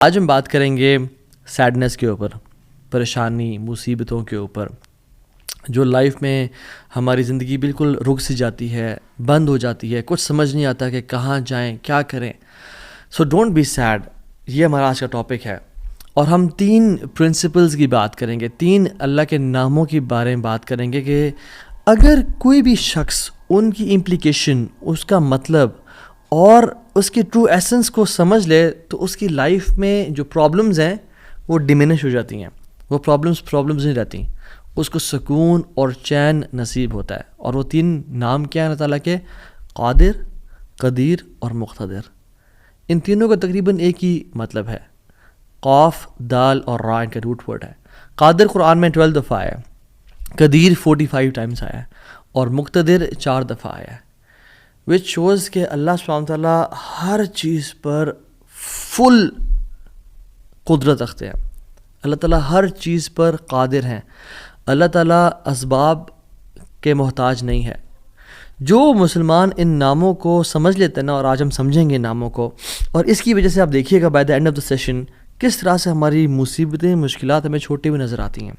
آج ہم بات کریں گے سیڈنس کے اوپر، پریشانی، مصیبتوں کے اوپر، جو لائف میں ہماری زندگی بالکل رک سی جاتی ہے، بند ہو جاتی ہے، کچھ سمجھ نہیں آتا کہ کہاں جائیں، کیا کریں۔ سو ڈونٹ بی سیڈ، یہ ہمارا آج کا ٹاپک ہے، اور ہم 3 پرنسپلز کی بات کریں گے، 3 اللہ کے ناموں کے بارے میں بات کریں گے کہ اگر کوئی بھی شخص ان کی امپلیکیشن، اس کا مطلب اور اس کی ٹرو ایسنس کو سمجھ لے تو اس کی لائف میں جو پرابلمز ہیں وہ ڈیمینش ہو جاتی ہیں، وہ پرابلمز نہیں رہتی، اس کو سکون اور چین نصیب ہوتا ہے۔ اور وہ 3 نام کیا ہیں اللہ تعالیٰ کے؟ قادر، قدیر اور مقتدر۔ ان تینوں کا تقریباً ایک ہی مطلب ہے، قاف، دال اور را ان کا روٹ ورڈ ہے۔ قادر قرآن میں 12 دفعہ آیا ہے، قدیر 45 ٹائمز آیا ہے، اور مقتدر 4 دفعہ آیا ہے، which shows کہ اللہ سبحانہ تعالیٰ ہر چیز پر فل قدرت رکھتے ہیں، اللہ تعالیٰ ہر چیز پر قادر ہیں، اللہ تعالیٰ اسباب کے محتاج نہیں ہے۔ جو مسلمان ان ناموں کو سمجھ لیتے ہیں نا، اور آج ہم سمجھیں گے ان ناموں کو، اور اس کی وجہ سے آپ دیکھیے گا by the end of the session کس طرح سے ہماری مصیبتیں، مشکلات ہمیں چھوٹی ہوئی نظر آتی ہیں،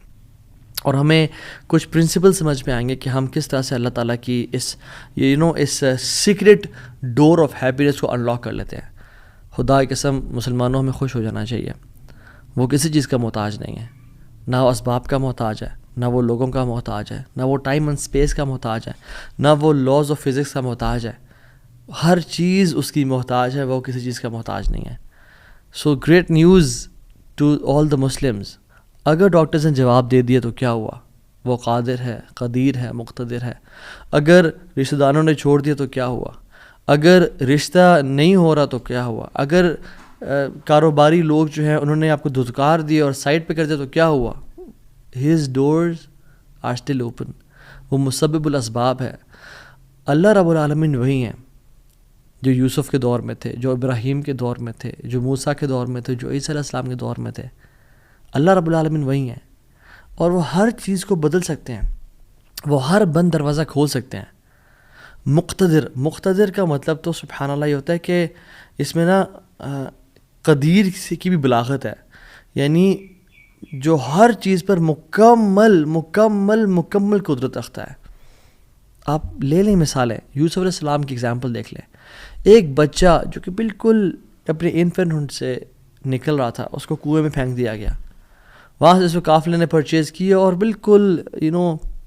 اور ہمیں کچھ پرنسپل سمجھ میں آئیں گے کہ ہم کس طرح سے اللہ تعالیٰ کی اس سیکرٹ ڈور آف ہیپینس کو انلاک کر لیتے ہیں۔ خدا کی قسم، مسلمانوں ہمیں خوش ہو جانا چاہیے، وہ کسی چیز کا محتاج نہیں ہے، نہ وہ اسباب کا محتاج ہے، نہ وہ لوگوں کا محتاج ہے، نہ وہ ٹائم اینڈ اسپیس کا محتاج ہے، نہ وہ لاز آف فزکس کا محتاج ہے۔ ہر چیز اس کی محتاج ہے، وہ کسی چیز کا محتاج نہیں ہے۔ So great news to all the Muslims, اگر ڈاکٹرز نے جواب دے دیا تو کیا ہوا؟ وہ قادر ہے، قدیر ہے، مقتدر ہے۔ اگر رشتہ داروں نے چھوڑ دیا تو کیا ہوا؟ اگر رشتہ نہیں ہو رہا تو کیا ہوا؟ اگر کاروباری لوگ جو ہیں انہوں نے آپ کو دھتکار دیا اور سائڈ پہ کر دیا تو کیا ہوا؟ His doors are still open, وہ مسبب الاسباب ہے۔ اللہ رب العالمین وہی ہیں جو یوسف کے دور میں تھے، جو ابراہیم کے دور میں تھے، جو موسیٰ کے دور میں تھے، جو عیسیٰ علیہ السلام کے دور میں تھے۔ اللہ رب العالمین وہی ہیں، اور وہ ہر چیز کو بدل سکتے ہیں، وہ ہر بند دروازہ کھول سکتے ہیں۔ مقتدر کا مطلب تو سبحان اللہ یہ ہوتا ہے کہ اس میں نا قدیر کی بھی بلاغت ہے، یعنی جو ہر چیز پر مکمل قدرت رکھتا ہے۔ آپ لے لیں مثالیں، یوسف علیہ السلام کی اگزامپل دیکھ لیں۔ ایک بچہ جو کہ بالکل اپنے انفینٹ سے نکل رہا تھا، اس کو کنویں میں پھینک دیا گیا، وہاں سے اس کو قافلے نے پرچیز کیا اور بالکل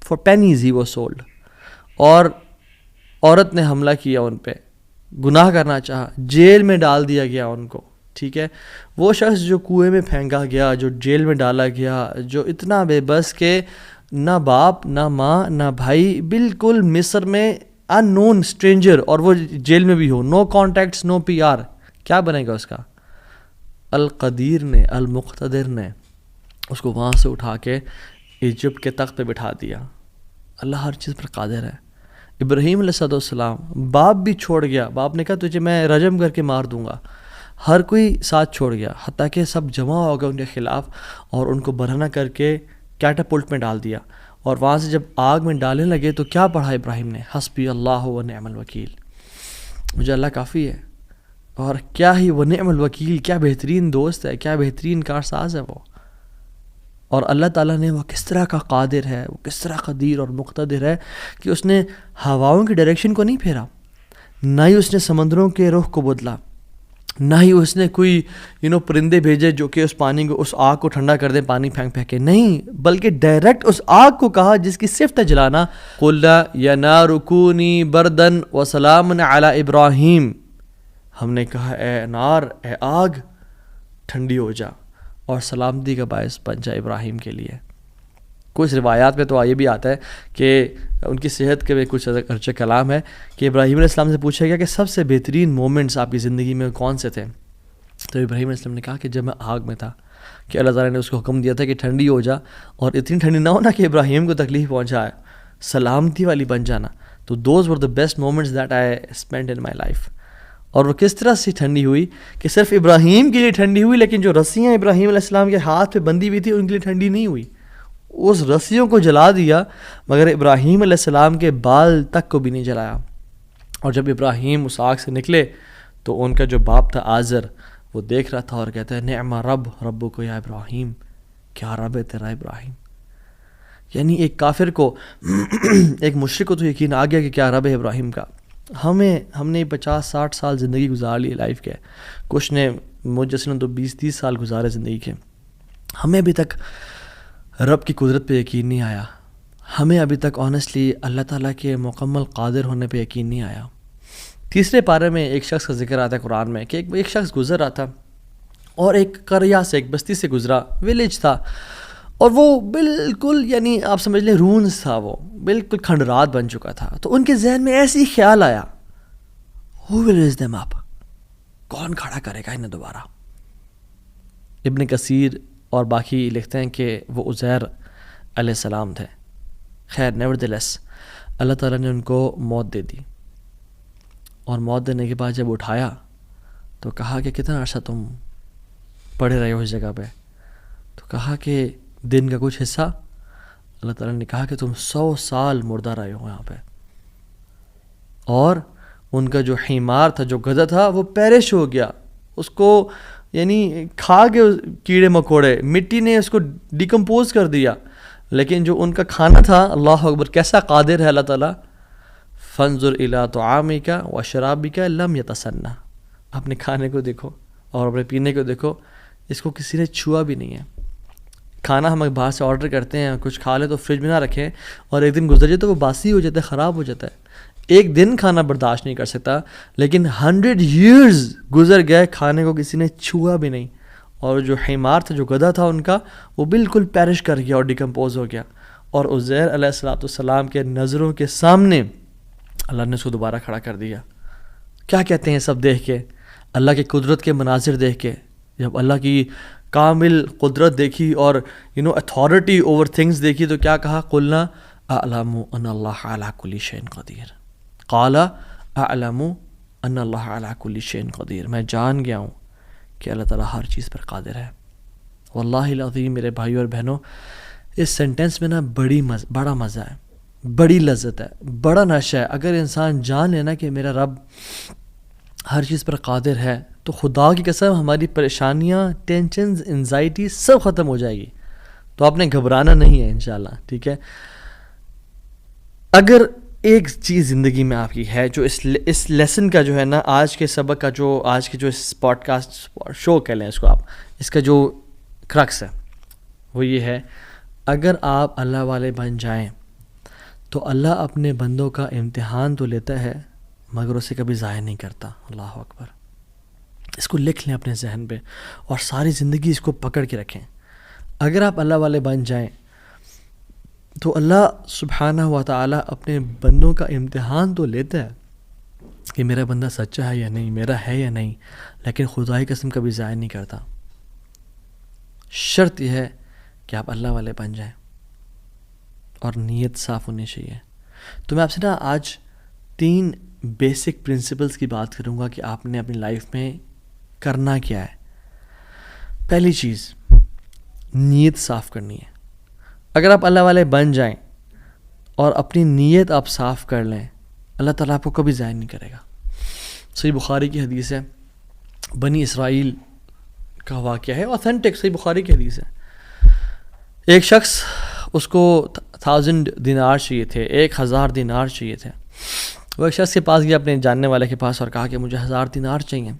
for pennies he was sold, اور عورت نے حملہ کیا ان پہ، گناہ کرنا چاہا، جیل میں ڈال دیا گیا ان کو، ٹھیک ہے۔ وہ شخص جو کنویں میں پھینکا گیا، جو جیل میں ڈالا گیا، جو اتنا بے بس کہ نہ باپ، نہ ماں، نہ بھائی، بالکل مصر میں ان نون اسٹرینجر، اور وہ جیل میں بھی ہو، نو کانٹیکٹس، نو پی آر، کیا بنے گا اس کا؟ القدیر نے، المقتدر نے اس کو وہاں سے اٹھا کے ایجپٹ کے تخت پہ بٹھا دیا۔ اللہ ہر چیز پر قادر ہے۔ ابراہیم علیہ السلام، باپ بھی چھوڑ گیا، باپ نے کہا تجھے میں رجم کر کے مار دوں گا، ہر کوئی ساتھ چھوڑ گیا، حتیٰ کہ سب جمع ہو گئے ان کے خلاف، اور ان کو برہنہ کر کے کیٹاپلٹ میں ڈال دیا، اور وہاں سے جب آگ میں ڈالنے لگے تو کیا پڑھا ابراہیم نے؟ حسبی اللہ و نعم الوکیل، مجھے اللہ کافی ہے۔ اور کیا ہی وہ نعم الوکیل، کیا بہترین دوست ہے، کیا بہترین کارساز ہے وہ۔ اور اللہ تعالیٰ نے وہ کس طرح کا قادر ہے، وہ کس طرح قدیر اور مقتدر ہے کہ اس نے ہواؤں کی ڈائریکشن کو نہیں پھیرا، نہ ہی اس نے سمندروں کے رخ کو بدلا، نہ ہی اس نے کوئی پرندے بھیجے جو کہ اس پانی کو، اس آگ کو ٹھنڈا کر دیں پانی پھینک پھینک کے، نہیں، بلکہ ڈائریکٹ اس آگ کو کہا جس کی صفت ہے جلانا، قُلْ يَا نَارُ كُونِي بَرْدًا وَسَلَامًا عَلَىٰ إِبْرَاهِيمَ، ہم نے کہا اے نار، اے آگ، ٹھنڈی ہو جا اور سلامتی کا باعث بن جا ابراہیم کے لیے۔ کچھ روایات میں تو یہ بھی آتا ہے کہ ان کی صحت کے میں کچھ ارچہ کلام ہے کہ ابراہیم علیہ السلام سے پوچھا گیا کہ سب سے بہترین مومنٹس آپ کی زندگی میں کون سے تھے؟ تو ابراہیم علیہ السلام نے کہا کہ جب میں آگ میں تھا، کہ اللہ تعالیٰ نے اس کو حکم دیا تھا کہ ٹھنڈی ہو جا، اور اتنی ٹھنڈی نہ ہونا کہ ابراہیم کو تکلیف پہنچائے، سلامتی والی بن جانا۔ تو those were the best moments that I spend in my life. اور وہ کس طرح سے ٹھنڈی ہوئی کہ صرف ابراہیم کے لیے ٹھنڈی ہوئی، لیکن جو رسیاں ابراہیم علیہ السلام کے ہاتھ پہ بندھی ہوئی تھی ان کے لیے ٹھنڈی نہیں ہوئی، اس رسیوں کو جلا دیا، مگر ابراہیم علیہ السلام کے بال تک کو بھی نہیں جلایا۔ اور جب ابراہیم اس آگ سے نکلے تو ان کا جو باپ تھا آزر، وہ دیکھ رہا تھا اور کہتا ہے نعم رب ربک یا ابراہیم، کیا رب ہے تیرا ابراہیم. یعنی ایک کافر کو ایک مشرک کو تو یقین آ گیا کہ کیا رب ہے ابراہیم کا. ہم نے 50-60 سال زندگی گزار لی لائف کے، کچھ نے مجھ جیسے نے تو 20-30 سال گزارے زندگی کے. ہمیں ابھی تک رب کی قدرت پہ یقین نہیں آیا. ہمیں ابھی تک آنیسٹلی اللہ تعالیٰ کے مکمل قادر ہونے پہ یقین نہیں آیا. تیسرے پارے میں ایک شخص کا ذکر آتا ہے قرآن میں کہ ایک شخص گزر رہا تھا اور ایک قریہ سے، ایک بستی سے گزرا، ویلیج تھا، اور وہ بالکل یعنی آپ سمجھ لیں رونز تھا، وہ بالکل کھنڈرات بن چکا تھا. تو ان کے ذہن میں ایسے ہی خیال آیا ہو ول ریز دیم اپ، کون کھڑا کرے گا انہیں دوبارہ. ابن کثیر اور باقی لکھتے ہیں کہ وہ عزیر علیہ السلام تھے. خیر نیورتھلیس اللہ تعالیٰ نے ان کو موت دے دی، اور موت دینے کے بعد جب اٹھایا تو کہا کہ کتنا عرصہ تم پڑے رہے ہو اس جگہ پہ؟ تو کہا کہ دن کا کچھ حصہ. اللہ تعالیٰ نے کہا کہ تم 100 سال مردہ رہے ہو یہاں پہ. اور ان کا جو حمار تھا، جو گدھا تھا، وہ پیرش ہو گیا. اس کو یعنی کھا کے کیڑے مکوڑے، مٹی نے اس کو ڈیکمپوز کر دیا. لیکن جو ان کا کھانا تھا، اللہ اکبر کیسا قادر ہے اللہ تعالیٰ. فانظر الی طعامک وشرابک لم یتسنہ، اپنے کھانے کو دیکھو اور اپنے پینے کو دیکھو، اس کو کسی نے چھوا بھی نہیں ہے. کھانا ہم باہر سے آرڈر کرتے ہیں، کچھ کھا لیں تو فریج میں نہ رکھیں، اور ایک دن گزر جائے تو وہ باسی ہو جاتا ہے، خراب ہو جاتا ہے. ایک دن کھانا برداشت نہیں کر سکتا، لیکن 100 years گزر گئے، کھانے کو کسی نے چھوا بھی نہیں. اور جو حمار تھا، جو گدھا تھا ان کا، وہ بالکل پیرش کر گیا اور ڈیکمپوز ہو گیا. اور عزیر علیہ السلام کے نظروں کے سامنے اللہ نے اس کو دوبارہ کھڑا کر دیا. کیا کہتے ہیں سب دیکھ کے، اللہ کی قدرت کے مناظر دیکھ کے، جب اللہ کی کامل قدرت دیکھی اور اتھارٹی اوور تھنگس دیکھی تو کیا کہا؟ قلنا اعلم ان اللہ علی کل شیء قدیر. قال اعلم ان اللہ علی کل شیء قدیر، میں جان گیا ہوں کہ اللہ تعالیٰ ہر چیز پر قادر ہے. واللہ العظیم میرے بھائیو اور بہنوں، اس سینٹنس میں نا بڑا مزہ ہے، بڑی لذت ہے، بڑا نشہ ہے. اگر انسان جان لینا کہ میرا رب ہر چیز پر قادر ہے تو خدا کی قسم ہماری پریشانیاں، ٹینشنز، انزائٹی سب ختم ہو جائے گی. تو آپ نے گھبرانا نہیں ہے انشاءاللہ، ٹھیک ہے. اگر ایک چیز زندگی میں آپ کی ہے جو اس لیسن کا جو ہے نا، آج کے سبق کا جو آج کے جو اس پوڈ کاسٹ شو کہہ لیں اس کو آپ، اس کا جو کرکس ہے وہ یہ ہے، اگر آپ اللہ والے بن جائیں تو اللہ اپنے بندوں کا امتحان تو لیتا ہے مگر اسے کبھی ضائع نہیں کرتا. اللہ اکبر. اس کو لکھ لیں اپنے ذہن پہ اور ساری زندگی اس کو پکڑ کے رکھیں. اگر آپ اللہ والے بن جائیں تو اللہ سبحانہ و تعالیٰ اپنے بندوں کا امتحان تو لیتا ہے کہ میرا بندہ سچا ہے یا نہیں، میرا ہے یا نہیں، لیکن خدا کی قسم کبھی ضائع نہیں کرتا. شرط یہ ہے کہ آپ اللہ والے بن جائیں اور نیت صاف ہونی چاہیے. تو میں آپ سے نا آج 3 بیسک پرنسپلز کی بات کروں گا کہ آپ نے اپنی لائف میں کرنا کیا ہے. پہلی چیز، نیت صاف کرنی ہے. اگر آپ اللہ والے بن جائیں اور اپنی نیت آپ صاف کر لیں، اللہ تعالیٰ آپ کو کبھی ضائع نہیں کرے گا. صحیح بخاری کی حدیث ہے، بنی اسرائیل کا واقعہ ہے، اوتھینٹک صحیح بخاری کی حدیث ہے. ایک شخص، اس کو 1000 دینار چاہیے تھے، 1000 دینار چاہیے تھے. وہ ایک شخص کے پاس گیا، اپنے جاننے والے کے پاس، اور کہا کہ مجھے 1000 دینار چاہیے.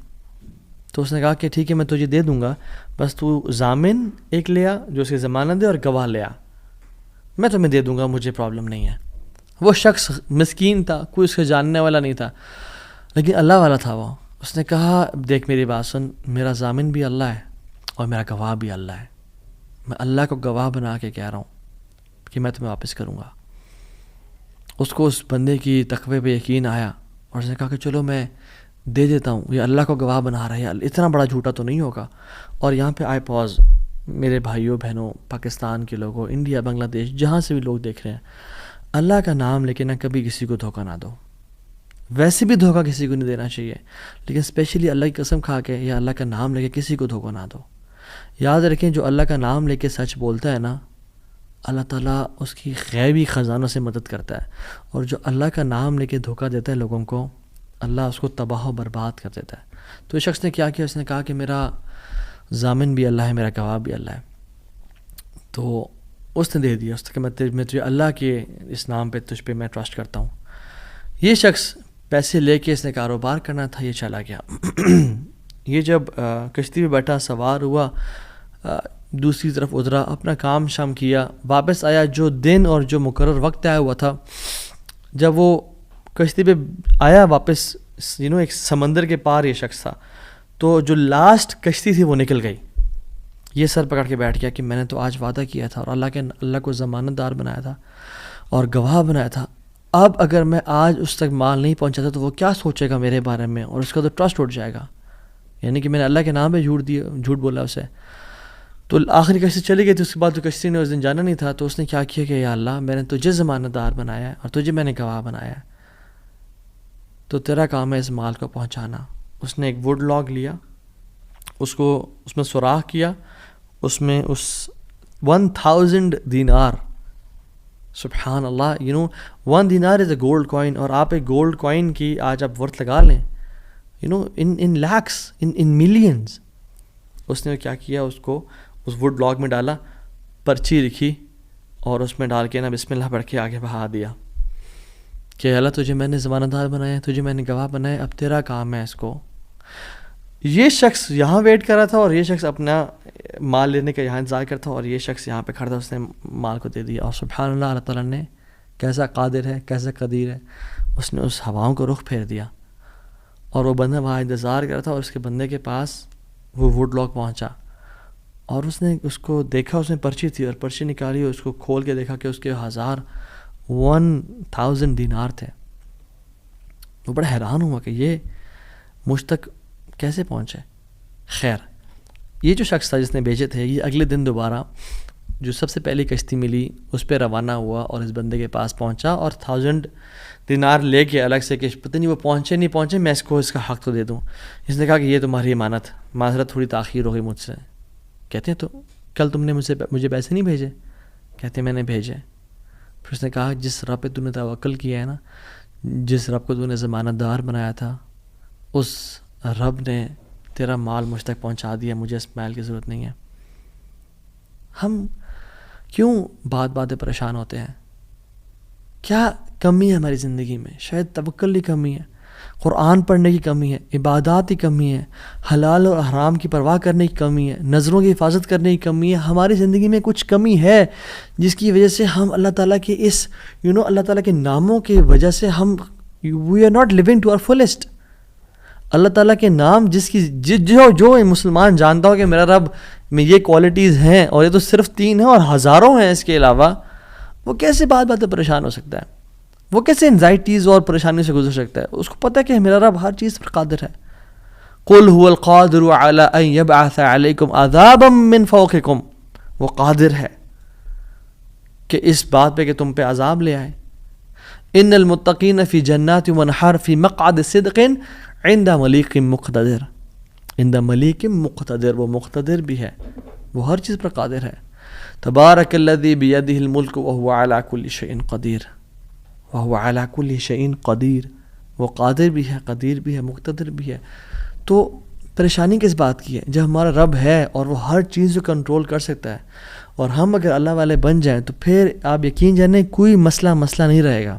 تو اس نے کہا کہ ٹھیک ہے میں تجھے دے دوں گا، بس تو ضامن ایک لے آ جو اس کی ضمانت دے، اور گواہ لے آ، میں تمہیں دے دوں گا، مجھے پرابلم نہیں ہے. وہ شخص مسکین تھا، کوئی اس کے جاننے والا نہیں تھا، لیکن اللہ والا تھا وہ. اس نے کہا دیکھ میری بات سن، میرا ضامن بھی اللہ ہے اور میرا گواہ بھی اللہ ہے، میں اللہ کو گواہ بنا کے کہہ رہا ہوں کہ میں تمہیں واپس کروں گا. اس کو اس بندے کی تقوی پہ یقین آیا اور اس نے کہا کہ چلو میں دے دیتا ہوں، یہ اللہ کو گواہ بنا رہا ہے، اتنا بڑا جھوٹا تو نہیں ہوگا. اور یہاں پہ آئی پاز، میرے بھائیوں بہنوں، پاکستان کے لوگوں، انڈیا، بنگلہ دیش، جہاں سے بھی لوگ دیکھ رہے ہیں، اللہ کا نام لے کے نہ کبھی کسی کو دھوکہ نہ دو. ویسے بھی دھوکہ کسی کو نہیں دینا چاہیے، لیکن اسپیشلی اللہ کی قسم کھا کے یا اللہ کا نام لے کے کسی کو دھوکہ نہ دو. یاد رکھیں جو اللہ کا نام لے کے سچ بولتا ہے نا، اللہ تعالیٰ اس کی غیبی خزانوں سے مدد کرتا ہے، اور جو اللہ کا نام لے کے دھوکہ دیتا ہے لوگوں کو، اللہ اس کو تباہ و برباد کر دیتا ہے. تو اس شخص نے کیا کیا, اس نے کہا کہ میرا ضامن بھی اللہ ہے, میرا گواہ بھی اللہ ہے. تو اس نے دے دیا, اس نے کہ میں تجھے اللہ کے اس نام پہ تجھ پہ میں ٹرسٹ کرتا ہوں. یہ شخص پیسے لے کے اس نے کاروبار کرنا تھا, یہ چلا گیا. یہ جب کشتی پہ بیٹھا, سوار ہوا, دوسری طرف اترا, اپنا کام شام کیا, واپس آیا. جو دن اور جو مقرر وقت طے ہوا تھا, جب وہ کشتی پہ آیا واپس, ایک سمندر کے پار یہ شخص تھا, تو جو لاسٹ کشتی تھی وہ نکل گئی. یہ سر پکڑ کے بیٹھ گیا کہ میں نے تو آج وعدہ کیا تھا اور اللہ کو ضمانت دار بنایا تھا اور گواہ بنایا تھا. اب اگر میں آج اس تک مال نہیں پہنچاتا تو وہ کیا سوچے گا میرے بارے میں, اور اس کا تو ٹرسٹ اٹھ جائے گا, یعنی کہ میں نے اللہ کے نام پہ جھوٹ بولا اسے. تو آخری کشتی چلی گئی تھی. اس کے بعد تو کشتی نے اس دن جانا نہیں تھا, تو اس نے کیا کیا کہ یا اللہ, میں نے تجھے ضمانت دار بنایا ہے اور تجھے میں نے گواہ بنایا ہے, تو تیرا کام ہے اس مال کو پہنچانا. اس نے ایک ووڈ لاگ لیا, اس میں سوراخ کیا, اس میں 1000 دینار, سبحان اللہ, 1 دینار از اے گولڈ کوائن, اور آپ ایک گولڈ کوائن کی آج آپ ورتھ لگا لیں, ان لیکس, ان ملینز. اس نے کیا کیا, اس کو اس ووڈ لاگ میں ڈالا, پرچی لکھی اور اس میں ڈال کے بسم اللہ پڑھ کے آگے بہا دیا کہ اللہ تجھے میں نے ضمانت دار بنایا, تجھے میں نے گواہ بنایا, اب تیرا کام ہے اس کو. یہ شخص یہاں ویٹ کر رہا تھا اور یہ شخص اپنا مال لینے کا یہاں انتظار کرتا, اور یہ شخص یہاں پہ کھڑا تھا, اس نے مال کو دے دیا. اور سبحان اللہ, اللہ تعالیٰ نے کیسا قادر ہے, کیسا قدیر ہے, اس نے اس ہواؤں کو رخ پھیر دیا, اور وہ بندہ وہاں انتظار کر رہا تھا, اور اس کے بندے کے پاس وہ ووڈ لاگ پہنچا, اور اس نے اس کو دیکھا, اس میں پرچی تھی, اور پرچی نکالی, اور اس کو کھول کے دیکھا کہ اس کے 1000 دینار تھے. وہ بڑا حیران ہوا کہ یہ مجھ تک کیسے پہنچے. خیر, یہ جو شخص تھا جس نے بھیجے تھے, یہ اگلے دن دوبارہ جو سب سے پہلی کشتی ملی اس پہ روانہ ہوا اور اس بندے کے پاس پہنچا, اور 1000 دینار لے کے الگ سے کہ پتہ نہیں وہ پہنچے نہیں پہنچے, میں اس کو اس کا حق تو دے دوں. اس نے کہا کہ یہ تمہاری امانت, معذرت تھوڑی تاخیر ہو گئی مجھ سے. کہتے ہیں تو کل تم نے مجھے پیسے نہیں بھیجے؟ کہتے ہیں میں نے بھیجے. پھر اس نے کہا جس رب پہ تو نے توکل کیا ہے نا, جس رب کو تو نے ضمانت دار بنایا تھا, اس رب نے تیرا مال مجھ تک پہنچا دیا, مجھے اس مال کی ضرورت نہیں ہے. ہم کیوں بات پریشان ہوتے ہیں؟ کیا کمی ہے ہماری زندگی میں؟ شاید توکل کی کمی ہے, قرآن پڑھنے کی کمی ہے, عبادات کی کمی ہے, حلال اور حرام کی پرواہ کرنے کی کمی ہے, نظروں کی حفاظت کرنے کی کمی ہے. ہماری زندگی میں کچھ کمی ہے جس کی وجہ سے ہم اللہ تعالیٰ کے اس اللہ تعالیٰ کے ناموں کی وجہ سے ہم we are not living to our fullest. اللہ تعالیٰ کے نام جس کی جو مسلمان جانتا ہو کہ میرا رب میں یہ کوالٹیز ہیں, اور یہ تو صرف 3 ہیں اور ہزاروں ہیں اس کے علاوہ, وہ کیسے بات پریشان ہو سکتا ہے؟ وہ کیسے انزائٹیز اور پریشانی سے گزر سکتا ہے؟ اس کو پتہ ہے کہ میرا رب ہر چیز پر قادر ہے. قل هو القادر على ان يبعث عليكم عذابا من فوقكم, وہ قادر ہے کہ اس بات پہ کہ تم پہ عذاب لے آئے. ان المتقین فی جنات ونہر فی مقعد صدق عند ملیک مقتدر. عند ملیک مقتدر, وہ مقتدر بھی ہے, وہ ہر چیز پر قادر ہے. تبارک الذی بیدہ الملک وهو علی کل شیء قدیر, وهو علی کل شیء قدیر, وہ قادر بھی ہے, قدیر بھی ہے, مقتدر بھی ہے. تو پریشانی کس بات کی ہے جب ہمارا رب ہے اور وہ ہر چیز کو کنٹرول کر سکتا ہے, اور ہم اگر اللہ والے بن جائیں تو پھر آپ یقین جانیں کوئی مسئلہ نہیں رہے گا.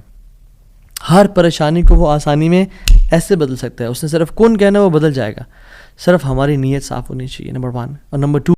ہر پریشانی کو وہ آسانی میں ایسے بدل سکتا ہے. اس نے صرف کن کہنا, وہ بدل جائے گا. صرف ہماری نیت صاف ہونی چاہیے, نمبر 1. اور نمبر 2,